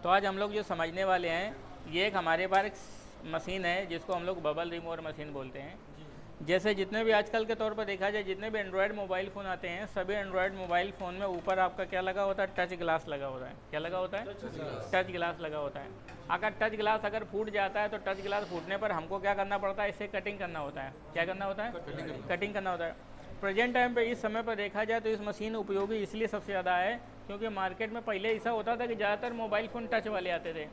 तो आज हम लोग जो समझने वाले हैं, ये एक हमारे पास एक मशीन है जिसको हम लोग बबल रिमूवर मशीन बोलते हैं। जैसे जितने भी आजकल के तौर पर देखा जाए, जितने भी एंड्रॉयड मोबाइल फ़ोन आते हैं, सभी एंड्रॉयड मोबाइल फ़ोन में ऊपर आपका क्या लगा होता है? टच ग्लास लगा होता है। क्या लगा होता है? टच ग्लास लगा होता है। अगर टच ग्लास अगर फूट जाता है तो टच ग्लास फूटने पर हमको क्या करना पड़ता है? इसे कटिंग करना होता है। क्या करना होता है? कटिंग करना होता है। प्रेजेंट टाइम पे इस समय पर देखा जाए तो इस मशीन उपयोगी इसलिए सबसे ज़्यादा है क्योंकि मार्केट में पहले ऐसा होता था कि ज़्यादातर मोबाइल फ़ोन टच वाले आते थे,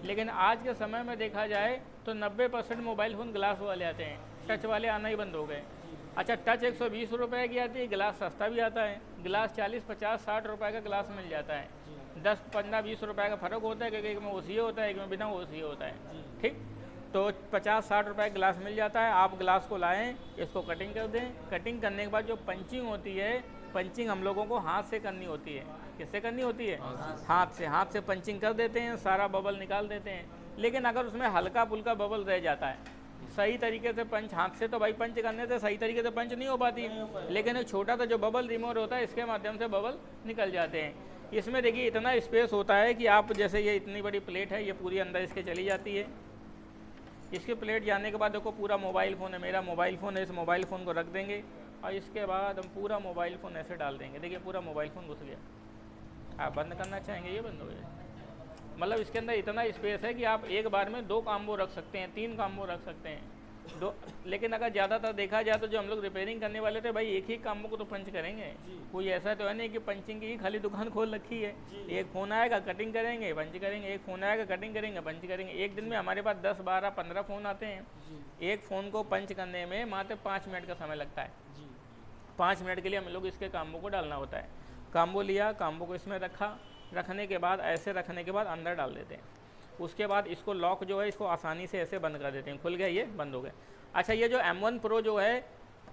लेकिन आज के समय में देखा जाए तो 90% मोबाइल फ़ोन ग्लास वाले आते हैं, टच वाले आना ही बंद हो गए। अच्छा, टच 120 रुपये की आती है, ग्लास सस्ता भी आता है। ग्लास 40, 50, 60 रुपये का ग्लास मिल जाता है। 10, 15, 20 रुपये का फ़र्क होता है क्योंकि एक में ओसीए होता है, एक में बिना ओसीए होता है। ठीक, तो 50-60 रुपये का ग्लास मिल जाता है। आप ग्लास को लाएं, इसको कटिंग कर दें। कटिंग करने के बाद जो पंचिंग होती है, पंचिंग हम लोगों को हाथ से करनी होती है। किससे करनी होती है? हाथ से पंचिंग कर देते हैं, सारा बबल निकाल देते हैं। लेकिन अगर उसमें हल्का फुल्का बबल रह जाता है, सही तरीके से पंच, हाथ से तो भाई पंच करने से सही तरीके से पंच नहीं हो पाती, लेकिन एक छोटा सा जो बबल रिमूवर होता है, इसके माध्यम से बबल निकल जाते हैं। इसमें देखिए इतना स्पेस होता है कि आप जैसे ये इतनी बड़ी प्लेट है, ये पूरी अंदर इसके चली जाती है। इसके प्लेट जाने के बाद देखो पूरा मोबाइल फ़ोन है, मेरा मोबाइल फ़ोन है, इस मोबाइल फ़ोन को रख देंगे और इसके बाद हम पूरा मोबाइल फ़ोन ऐसे डाल देंगे। देखिए पूरा मोबाइल फ़ोन घुस गया। आप बंद करना चाहेंगे, ये बंद हो गया। मतलब इसके अंदर इतना स्पेस है कि आप एक बार में 2 काम्बो रख सकते हैं, 3 काम्बो रख सकते हैं, 2। लेकिन अगर ज़्यादातर देखा जाए तो जो हम लोग रिपेयरिंग करने वाले थे भाई, एक ही काम्बो को तो पंच करेंगे। कोई ऐसा तो है नहीं कि पंचिंग की खाली दुकान खोल रखी है। एक फ़ोन आएगा कटिंग करेंगे, पंच करेंगे, एक फ़ोन आएगा कटिंग करेंगे, पंच करेंगे। एक दिन में हमारे पास 10, 12, 15 फ़ोन आते हैं। एक फ़ोन को पंच करने में मात्र 5 मिनट का समय लगता है। 5 मिनट के लिए हम लोग इसके काम्बो को डालना होता है। काम्बो लिया, काम्बो को इसमें रखा, रखने के बाद ऐसे रखने के बाद अंदर डाल देते हैं। उसके बाद इसको लॉक जो है, इसको आसानी से ऐसे बंद कर देते हैं। खुल गया, ये बंद हो गया। अच्छा, ये जो M1 Pro जो है,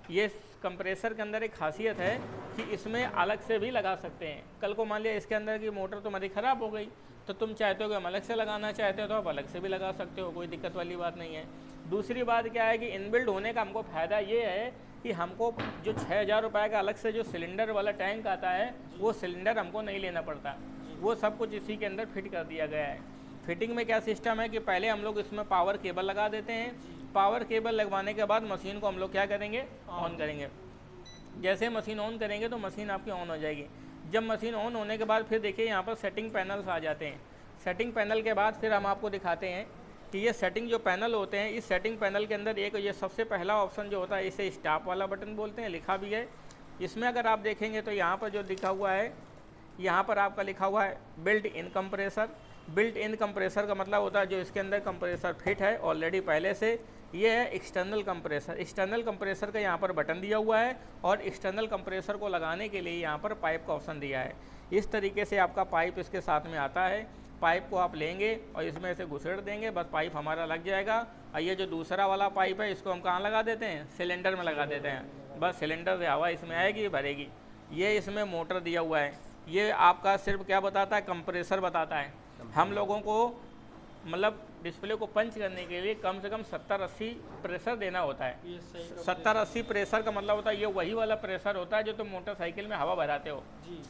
ये कंप्रेसर के अंदर एक खासियत है कि इसमें अलग से भी लगा सकते हैं। कल को मान लिया इसके अंदर की मोटर तुम्हारी ख़राब हो गई, तो तुम चाहते हो कि हम अलग से लगाना चाहते हो तो आप अलग से भी लगा सकते हो, कोई दिक्कत वाली बात नहीं है। दूसरी बात क्या है कि इनबिल्ड होने का हमको फ़ायदा ये है कि हमको जो 6,000 रुपये का अलग से जो सिलेंडर वाला टैंक आता है, वो सिलेंडर हमको नहीं लेना पड़ता। वो सब कुछ इसी के अंदर फिट कर दिया गया है। फिटिंग में क्या सिस्टम है कि पहले हम लोग इसमें पावर केबल लगा देते हैं। पावर केबल लगवाने के बाद मशीन को हम लोग क्या करेंगे? ऑन करेंगे। जैसे मशीन ऑन करेंगे तो मशीन आपकी ऑन हो जाएगी। जब मशीन ऑन होने के बाद फिर देखिए यहाँ पर सेटिंग पैनल्स आ जाते हैं। सेटिंग पैनल के बाद फिर हम आपको दिखाते हैं कि ये सेटिंग जो पैनल होते हैं, इस सेटिंग पैनल के अंदर एक ये सबसे पहला ऑप्शन जो होता है, इसे स्टॉप वाला बटन बोलते हैं, लिखा भी है। इसमें अगर आप देखेंगे तो यहाँ पर जो लिखा हुआ है, यहाँ पर आपका लिखा हुआ है built in compressor. Built in compressor का मतलब होता है जो इसके अंदर कंप्रेसर फिट है ऑलरेडी पहले से। ये है एक्सटर्नल कंप्रेसर। एक्सटर्नल कंप्रेसर का यहाँ पर बटन दिया हुआ है और एक्सटर्नल कंप्रेसर को लगाने के लिए यहाँ पर पाइप का ऑप्शन दिया है। इस तरीके से आपका पाइप इसके साथ में आता है। पाइप को आप लेंगे और इसमें से घुसेड़ देंगे, बस पाइप हमारा लग जाएगा। और ये जो दूसरा वाला पाइप है, इसको हम कहाँ लगा देते हैं? सिलेंडर में लगा देते हैं। बस सिलेंडर से हवा इसमें आएगी, भरेगी। ये इसमें मोटर दिया हुआ है। ये आपका सिर्फ क्या बताता है? कंप्रेसर बताता है। हम लोगों को मतलब डिस्प्ले को पंच करने के लिए कम से कम 70-80 प्रेशर देना होता है। 70-80 प्रेशर का मतलब होता है ये वही वाला प्रेशर होता है जो तुम मोटरसाइकिल में हवा भराते हो।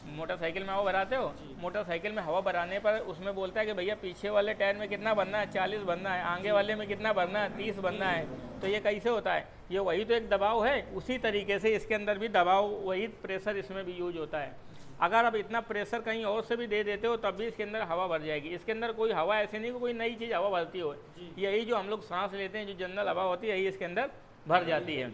मोटरसाइकिल में हवा भराते हो, मोटरसाइकिल में हवा भराने पर उसमें बोलता है कि भैया पीछे वाले टायर में कितना भरना है? 40 भरना है। आगे वाले में कितना भरना है? 30 भरना है। तो ये कैसे होता है? ये वही तो एक दबाव है। उसी तरीके से इसके अंदर भी दबाव, वही प्रेशर इसमें भी यूज होता है। अगर आप इतना प्रेशर कहीं और से भी दे देते हो तब भी इसके अंदर हवा भर जाएगी। इसके अंदर कोई हवा ऐसे नहीं कि कोई नई चीज़ हवा भरती हो। यही जो हम लोग सांस लेते हैं, जो जनरल हवा होती है, यही इसके अंदर भर जाती है।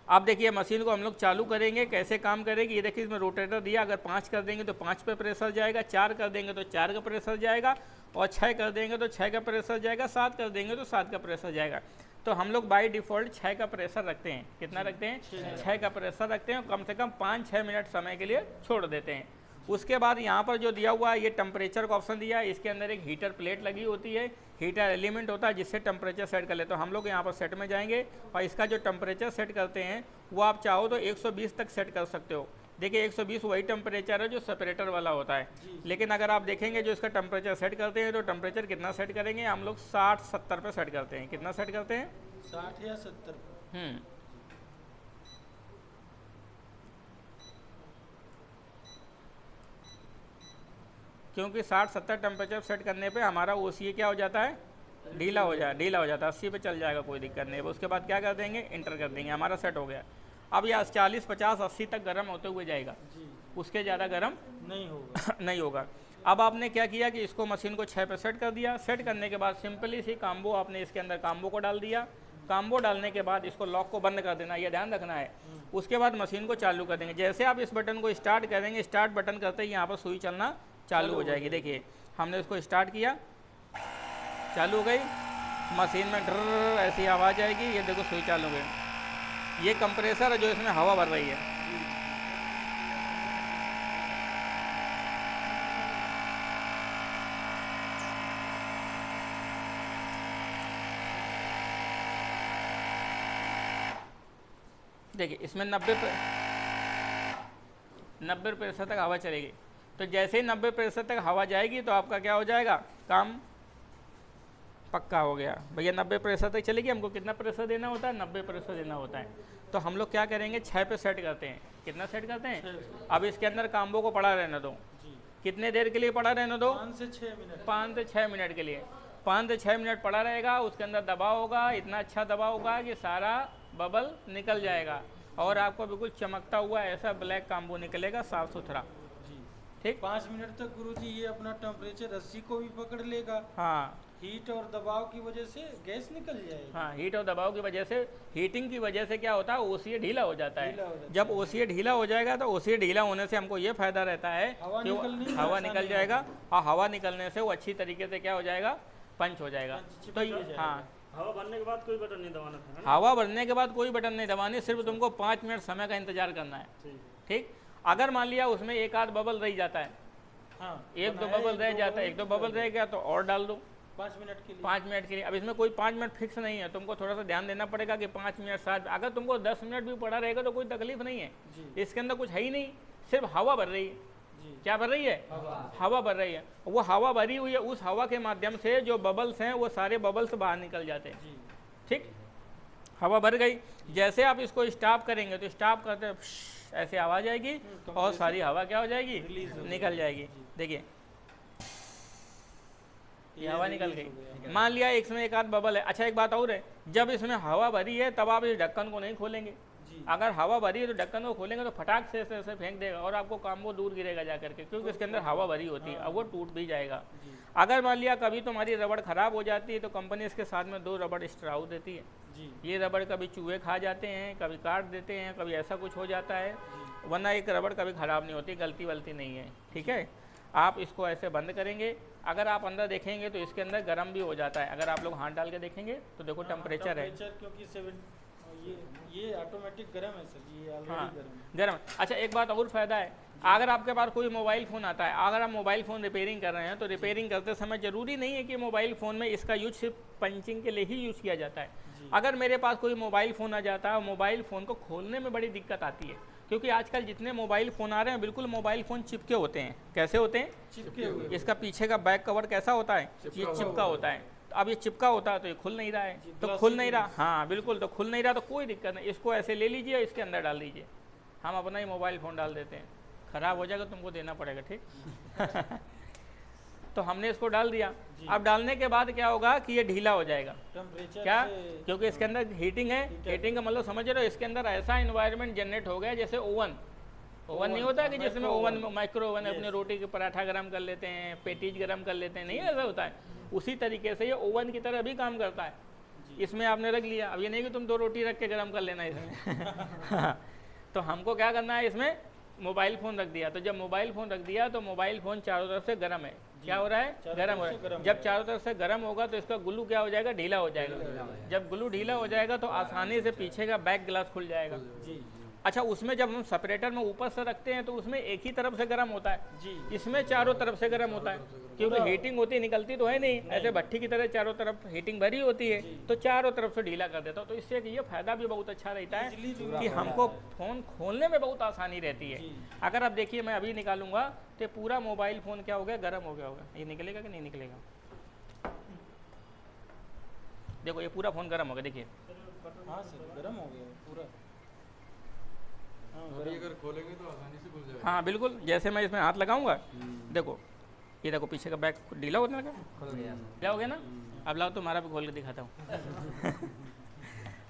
आप देखिए मशीन को हम लोग चालू करेंगे, कैसे काम करेगी। ये देखिए इसमें रोटेटर दिया, अगर 5 कर देंगे तो 5 पे प्रेशर जाएगा, 4 कर देंगे तो 4 का प्रेशर जाएगा, और 6 कर देंगे तो 6 का प्रेशर जाएगा, 7 कर देंगे तो 7 का प्रेशर जाएगा। तो हम लोग बाय डिफ़ॉल्ट 6 का प्रेशर रखते हैं। कितना रखते हैं? 6 का प्रेशर रखते हैं। कम से कम 5-6 मिनट समय के लिए छोड़ देते हैं। उसके बाद यहाँ पर जो दिया हुआ है, ये टेम्परेचर का ऑप्शन दिया है। इसके अंदर एक हीटर प्लेट लगी होती है, हीटर एलिमेंट होता है जिससे टेम्परेचर सेट कर ले। तो हम लोग यहाँ पर सेट में जाएंगे और इसका जो टेम्परेचर सेट करते हैं वो आप चाहो तो 120 तक सेट कर सकते हो। देखिए 120 वही टेम्परेचर है जो सेपरेटर वाला होता है। लेकिन अगर आप देखेंगे जो इसका टेम्परेचर सेट करते हैं तो टेम्परेचर कितना सेट करेंगे? हम लोग 60-70 पे सेट करते हैं। कितना सेट करते हैं? 60 या 70। क्योंकि 60-70 टेम्परेचर सेट करने पे हमारा OCA क्या हो जाता है, ढीला हो जाता है। 80 पे चल जाएगा, कोई दिक्कत नहीं है। उसके बाद क्या कर देंगे, इंटर कर देंगे, हमारा सेट हो गया। अब यह 40, 50, 80 तक गर्म होते हुए जाएगा, उसके ज़्यादा गर्म नहीं होगा। नहीं होगा। अब आपने क्या किया कि इसको मशीन को 6 पे सेट कर दिया। सेट करने के बाद सिंपली सी काम्बो आपने इसके अंदर काम्बो को डाल दिया। काम्बो डालने के बाद इसको लॉक को बंद कर देना, ये ध्यान रखना है। उसके बाद मशीन को चालू कर देंगे। जैसे आप इस बटन को स्टार्ट करेंगे, स्टार्ट बटन करते ही यहाँ पर सुई चलना चालू हो जाएगी। देखिए हमने इसको स्टार्ट किया, चालू हो गई मशीन में, ड्र ऐसी आवाज़ आएगी। ये देखो सुई चालू हो गई। ये कंप्रेसर है जो इसमें हवा भर रही है। देखिए इसमें 90% तक हवा चलेगी। तो जैसे ही 90% तक हवा जाएगी तो आपका क्या हो जाएगा, काम पक्का हो गया। भैया 90% तक चलेगी, हमको कितना प्रेशर देना होता है, 90% देना होता है। तो हम लोग क्या करेंगे, 6 पे सेट करते हैं। कितना सेट करते हैं? अब इसके अंदर काम्बो को पड़ा रहने दो। कितने देर के लिए पड़ा रहने दो? 5 से 6 मिनट। 5 से 6 मिनट के लिए। 5 से 6 मिनट पड़ा रहेगा। उसके अंदर दबाव होगा, इतना अच्छा दबाव होगा कि सारा बबल निकल जाएगा और आपको बिल्कुल चमकता हुआ ऐसा ब्लैक काम्बो निकलेगा, साफ सुथरा। ठीक, 5 मिनट तक गुरुजी ये अपना टेम्परेचर 80 को भी पकड़ लेगा। हाँ, हीट और दबाव की वजह से गैस निकल जाएगी। हाँ, हीट और दबाव की वजह से, हीटिंग की वजह से क्या होता है, OCA ढीला हो जाता ढीला हो है। जाता है। जब OCA ढीला हो जाएगा तो OCA ढीला होने से हमको ये फायदा रहता है हवा कि निकलने में हवा आसानी निकल जाएगा और हवा निकलने से वो अच्छी तरीके से क्या हो जाएगा, पंच हो जाएगा। चिपक तो ये जाएगा। हाँ, हवा भरने के बाद कोई बटन नहीं दबाना था, है ना? हवा भरने के बाद कोई बटन नहीं दबानी, सिर्फ तुमको 5 मिनट समय का इंतजार करना है। ठीक। ठीक, अगर मान लिया उसमें एक आध बबल रह जाता है, हाँ, एक दो बनाया, बबल रह जाता है, एक दो बबल रह गया तो और डाल दो 5 मिनट के लिए। 5 मिनट के लिए। अब इसमें कोई 5 मिनट फिक्स नहीं है, तुमको थोड़ा सा ध्यान देना पड़ेगा कि 5 मिनट 7, अगर तुमको 10 मिनट भी पड़ा रहेगा तो कोई तकलीफ नहीं है। जी। इसके अंदर कुछ है ही नहीं, सिर्फ हवा भर रही है। जी। क्या भर रही है? हवा भर रही है। वो हवा भरी हुई है, उस हवा के माध्यम से जो बबल्स हैं वो सारे बबल्स बाहर निकल जाते हैं। जी। ठीक, हवा भर गई। जैसे आप इसको स्टॉप करेंगे तो स्टॉप करते ऐसे आवाज आएगी और सारी हवा क्या हो जाएगी, निकल जाएगी। देखिए ये हवा निकल गई। मान लिया इसमें एक आध बबल है। अच्छा एक बात और है, जब इसमें हवा भरी है तब आप इस ढक्कन को नहीं खोलेंगे। अगर हवा भरी है तो ढक्कन को खोलेंगे तो फटाक से ऐसे फेंक देगा और आपको काम्बो दूर गिरेगा जा करके, क्योंकि इसके अंदर हवा भरी होती है, अब वो टूट भी जाएगा। अगर मान लिया कभी तुम्हारी रबड़ ख़राब हो जाती है तो कंपनी इसके साथ में 2 रबड़ स्ट्राउ देती है। ये रबड़ कभी चूहे खा जाते हैं, कभी काट देते हैं, कभी ऐसा कुछ हो जाता है, वरना एक रबड़ कभी ख़राब नहीं होती, गलती वलती नहीं है। ठीक है, आप इसको ऐसे बंद करेंगे। अगर आप अंदर देखेंगे तो इसके अंदर गर्म भी हो जाता है। अगर आप लोग हाथ डाल के देखेंगे तो देखो टेम्परेचर है, क्योंकि 7 ये ऑटोमेटिक गर्म है सर, ये ऑलरेडी हाँ गर्म है। गर्म। अच्छा एक बात और फ़ायदा है, अगर आपके पास कोई मोबाइल फ़ोन आता है, अगर आप मोबाइल फ़ोन रिपेयरिंग कर रहे हैं तो रिपेयरिंग करते समय ज़रूरी नहीं है कि मोबाइल फ़ोन में इसका यूज सिर्फ पंचिंग के लिए ही यूज़ किया जाता है। अगर मेरे पास कोई मोबाइल फ़ोन आ जाता है और मोबाइल फ़ोन को खोलने में बड़ी दिक्कत आती है, क्योंकि आजकल जितने मोबाइल फ़ोन आ रहे हैं बिल्कुल मोबाइल फ़ोन चिपके होते हैं। कैसे होते हैं? चिपके हुए। इसका पीछे का बैक कवर कैसा होता है? ये चिपका होता है। तो अब ये चिपका होता है तो ये खुल नहीं रहा है, तो खुल नहीं रहा, हाँ बिल्कुल, तो खुल नहीं रहा तो कोई दिक्कत नहीं, इसको ऐसे ले लीजिए, इसके अंदर डाल दीजिए। हम अपना ही मोबाइल फ़ोन डाल देते हैं, ख़राब हो जाएगा तुमको देना पड़ेगा। ठीक तो हमने इसको डाल दिया। अब डालने के बाद क्या होगा कि ये ढीला हो जाएगा। टेम्परेचर क्या? क्योंकि इसके अंदर हीटिंग है। हीटिंग का मतलब समझ रहे हो, इसके अंदर ऐसा इन्वायरमेंट जनरेट हो गया जैसे ओवन नहीं होता कि जिसमें ओवन, माइक्रो ओवन अपने रोटी के पराठा गर्म कर लेते हैं, पेटीज गर्म कर लेते हैं, नहीं ऐसा होता है। उसी तरीके से ये ओवन की तरह भी काम करता है। इसमें आपने रख लिया, अब ये नहीं कि तुम 2 रोटी रख के गर्म कर लेना इसमें तो हमको क्या करना है, इसमें मोबाइल फ़ोन रख दिया। तो जब मोबाइल फ़ोन रख दिया तो मोबाइल फ़ोन चारों तरफ से गर्म है। क्या हो रहा है? गर्म हो रहा है। जब चारों तरफ से गर्म होगा तो इसका ग्लू क्या हो जाएगा? ढीला हो जाएगा। जब ग्लू ढीला हो जाएगा तो आसानी से पीछे का बैक ग्लास खुल जाएगा। अच्छा उसमें जब हम सेपरेटर में ऊपर से रखते हैं तो उसमें एक ही तरफ से गर्म होता है, इसमें चारों तरफ से गर्म होता है, क्योंकि हीटिंग होती निकलती तो है नहीं, ऐसे भट्टी की तरह चारों तरफ हीटिंग भरी होती है, तो चारों तरफ से ढीला कर देता हूँ। तो इससे ये फ़ायदा भी बहुत अच्छा रहता है कि हमको फ़ोन खोलने में बहुत आसानी रहती है। अगर आप देखिए मैं अभी निकालूंगा तो पूरा मोबाइल फ़ोन क्या हो गया? गर्म हो गया होगा। ये निकलेगा कि नहीं निकलेगा? देखो ये पूरा फ़ोन गर्म हो गया, देखिए। हाँ सर गर्म हो गया पूरा। अभी अगर खोलेंगे तो आसानी से खुल जाएगा। हाँ बिल्कुल, जैसे मैं इसमें हाथ लगाऊंगा, देखो ये देखो पीछे का बैक ढीला होने लगा, खुल गया। ढीला हो गया ना। अब लाओ तुम्हारा भी खोल के दिखाता हूँ।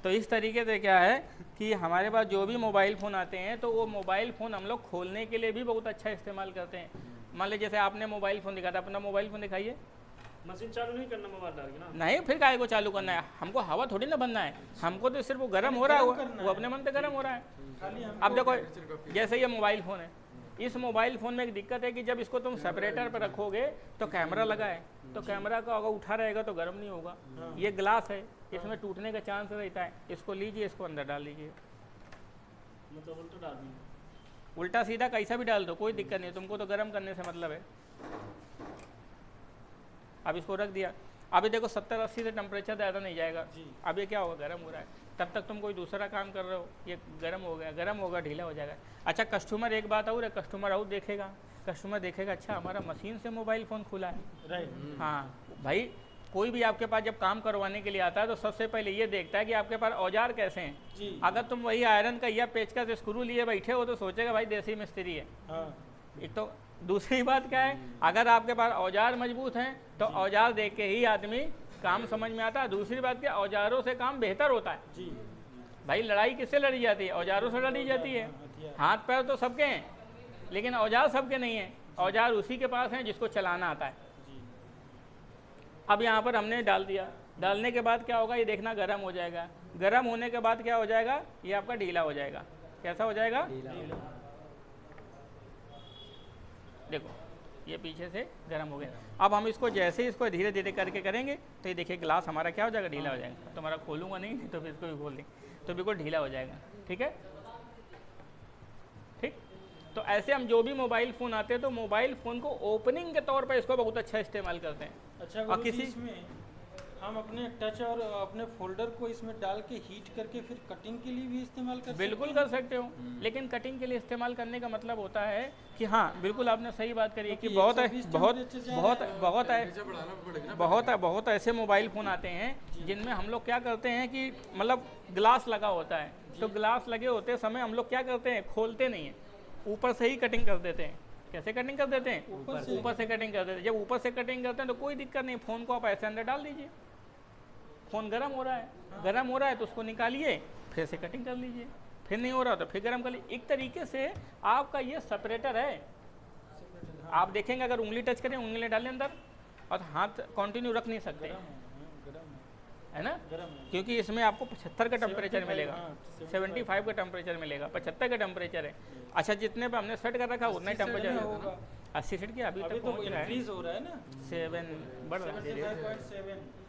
तो इस तरीके से क्या है कि हमारे पास जो भी मोबाइल फ़ोन आते हैं तो वो मोबाइल फ़ोन हम लोग खोलने के लिए भी बहुत अच्छा इस्तेमाल करते हैं। मान लीजिए जैसे आपने मोबाइल फ़ोन दिखा था, अपना मोबाइल फ़ोन दिखाइए। मशीन चालू नहीं करना मोबाइल डाल के ना। नहीं, फिर काहे को चालू करना है, हमको हवा थोड़ी ना बनना है, हमको तो सिर्फ वो गर्म हो रहा है, वो अपने मन से गर्म हो रहा है। खाली हम अब देखो जैसे ये मोबाइल फ़ोन है, इस मोबाइल फ़ोन में एक दिक्कत है कि जब इसको तुम सेपरेटर पर रखोगे तो कैमरा लगा है, तो कैमरा का अगर उठा रहेगा तो गर्म नहीं होगा। ये ग्लास है, इसमें टूटने का चांस रहता है। इसको लीजिए, इसको अंदर डाल लीजिए, मतलब उल्टा डाल दूँ। उल्टा सीधा कैसा भी डाल दो, कोई दिक्कत नहीं, तुमको तो गर्म करने से मतलब है। अब इसको रख दिया, अभी देखो 70-80 से टेम्परेचर ज़्यादा नहीं जाएगा। अब ये क्या होगा, गर्म हो रहा है। तब तक तुम कोई दूसरा काम कर रहे हो, ये गर्म हो गया, गर्म होगा, ढीला हो जाएगा। अच्छा कस्टमर, एक बात और है, कस्टमर और देखेगा, कस्टमर देखेगा अच्छा हमारा मशीन से मोबाइल फ़ोन खुला है। राइट। हाँ भाई, कोई भी आपके पास जब काम करवाने के लिए आता है तो सबसे पहले ये देखता है कि आपके पास औजार कैसे हैं। जी। अगर तुम वही आयरन का या पेचकस से स्क्रू लिए बैठे हो तो सोचेगा भाई देसी मिस्त्री है। हाँ। एक तो दूसरी बात क्या है, अगर आपके पास औजार मजबूत हैं तो औजार देख के ही आदमी काम समझ में आता है। दूसरी बात क्या, औजारों से काम बेहतर होता है। जी। भाई लड़ाई किससे लड़ी जाती है, औजारों से लड़ी जाती है। हाथ पैर तो सबके हैं लेकिन औजार सबके नहीं हैं। औजार उसी के पास हैं जिसको चलाना आता है। अब यहाँ पर हमने डाल दिया, डालने के बाद क्या होगा, ये देखना गर्म हो जाएगा। गर्म होने के बाद क्या हो जाएगा, ये आपका ढीला हो जाएगा। कैसा हो जाएगा, देखो ये पीछे से गर्म हो गया। अब हम इसको जैसे इसको धीरे धीरे करके करेंगे तो ये देखिए ग्लास हमारा क्या हो जाएगा, ढीला हो जाएगा। तुम्हारा खोलूंगा नहीं तो फिर इसको भी खोल दें तो बिल्कुल ढीला हो जाएगा। ठीक है, ठीक। तो ऐसे हम जो भी मोबाइल फ़ोन आते हैं तो मोबाइल फ़ोन को ओपनिंग के तौर पर इसको बहुत अच्छा इस्तेमाल करते हैं। अच्छा, और किसी इसमें हम अपने टच और अपने फोल्डर को इसमें डाल के हीट करके फिर कटिंग के लिए भी इस्तेमाल कर बिल्कुल कर सकते हो, लेकिन कटिंग के लिए इस्तेमाल करने का मतलब होता है कि हाँ बिल्कुल आपने सही बात करी है कि बहुत बहुत ऐसे मोबाइल फ़ोन आते हैं जिनमें हम लोग क्या करते हैं कि मतलब ग्लास लगा होता है, तो ग्लास लगे होते समय हम लोग क्या करते हैं, खोलते नहीं हैं, ऊपर से ही कटिंग कर देते हैं। कैसे कटिंग कर देते हैं, ऊपर से कटिंग कर देते हैं। जब ऊपर से कटिंग करते हैं तो कोई दिक्कत नहीं, फ़ोन को आप ऐसे अंदर डाल दीजिए। फ़ोन गर्म हो रहा है, गर्म हो रहा है तो उसको निकालिए, फिर से कटिंग कर लीजिए, फिर नहीं हो रहा तो फिर गर्म कर लीजिए। एक तरीके से आपका ये सेपरेटर है। आप देखेंगे अगर उंगली टच करें, उंगली डालें अंदर और हाथ कंटिन्यू रख नहीं सकते, है ना, क्योंकि इसमें आपको 75 का टेम्परेचर मिलेगा, 75 का टेम्परेचर मिलेगा, 75 का टेम्परेचर है। अच्छा जितने पे हमने सेट कर रखा उतना ही टेम्परेचर होगा। 80 सेट किया, अभी तक पहुँच रहा है, इंक्रीज हो रहा है ना, 7 बढ़ रहा है। 75.7।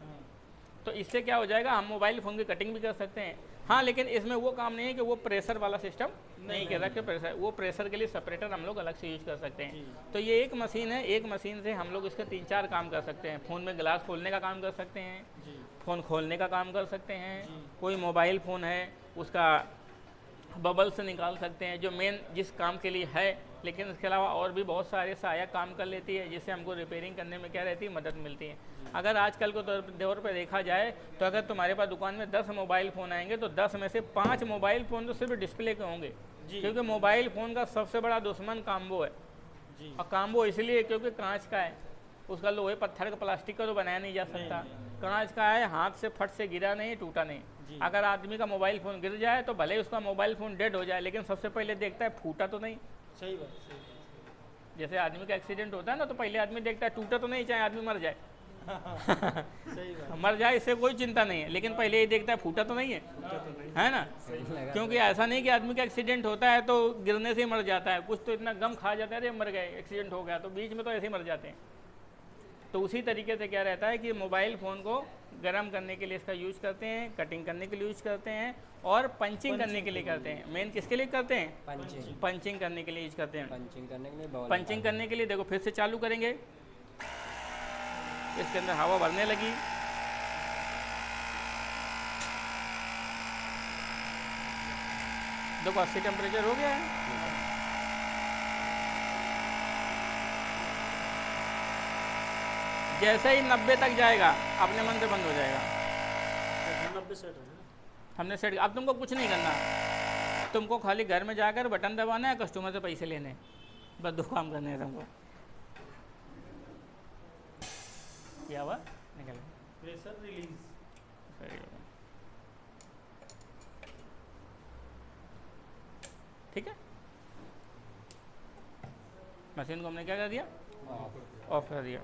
तो इससे क्या हो जाएगा, हम मोबाइल फ़ोन की कटिंग भी कर सकते हैं। हाँ लेकिन इसमें वो काम नहीं है कि वो प्रेशर वाला सिस्टम नहीं कह रहा कि प्रेशर, वो प्रेशर के लिए सेपरेटर हम लोग अलग से यूज कर सकते हैं। तो ये एक मशीन है, एक मशीन से हम लोग इसके 3-4 काम कर सकते हैं। फ़ोन में ग्लास खोलने का काम कर सकते हैं, फ़ोन खोलने का काम कर सकते हैं, कोई मोबाइल फ़ोन है उसका बबल से निकाल सकते हैं जो मेन जिस काम के लिए है, लेकिन इसके अलावा और भी बहुत सारे सहायक काम कर लेती है जिससे हमको रिपेयरिंग करने में क्या रहती है, मदद मिलती है। अगर आजकल को दौर पर देखा जाए तो अगर तुम्हारे पास दुकान में 10 मोबाइल फ़ोन आएंगे तो 10 में से 5 मोबाइल फ़ोन तो सिर्फ डिस्प्ले के होंगे, क्योंकि मोबाइल फ़ोन का सबसे बड़ा दुश्मन काम्बो है। और काम्बो इसलिए क्योंकि कांच का है, उसका लोहे पत्थर का प्लास्टिक का तो बनाया नहीं जा सकता, कांच का है, हाथ से फट से गिरा नहीं, टूटा नहीं। अगर आदमी का मोबाइल फ़ोन गिर जाए तो भले उसका मोबाइल फ़ोन डेड हो जाए, लेकिन सबसे पहले देखता है फूटा तो नहीं। सही बात। जैसे आदमी का एक्सीडेंट होता है ना तो पहले आदमी देखता है टूटा तो नहीं, चाहे आदमी मर जाए। सही बात। मर जाए इससे कोई चिंता नहीं है, लेकिन पहले ये देखता है फूटा तो नहीं है ना। क्योंकि ऐसा नहीं कि आदमी का एक्सीडेंट होता है तो गिरने से ही मर जाता है, कुछ तो इतना गम खा जाता है अरे मर गए, एक्सीडेंट हो गया, तो बीच में तो ऐसे ही मर जाते हैं। तो उसी तरीके से क्या रहता है कि मोबाइल फ़ोन को गर्म करने के लिए इसका यूज करते हैं, कटिंग करने के लिए यूज करते हैं और पंचिंग करने के लिए करते हैं। मेन किसके लिए करते हैं, पंचिंग करने के लिए यूज करते हैं। पंचिंग करने के लिए पंचिंग करने के लिए देखो फिर से चालू करेंगे, इसके अंदर हवा भरने लगी, देखो 80 टेम्परेचर हो गया है। जैसे ही 90 तक जाएगा अपने मन से बंद हो जाएगा। 90 सेट है हमने सेट, अब तुमको कुछ नहीं करना, तुमको खाली घर में जाकर बटन दबाना है, कस्टमर से पैसे लेने हैं, बस 2 काम करने हैं तुमको। किया हुआ निकल गया। Pressure release. सही होगा। ठीक है, मशीन को हमने क्या कर दिया, ऑफ कर दिया।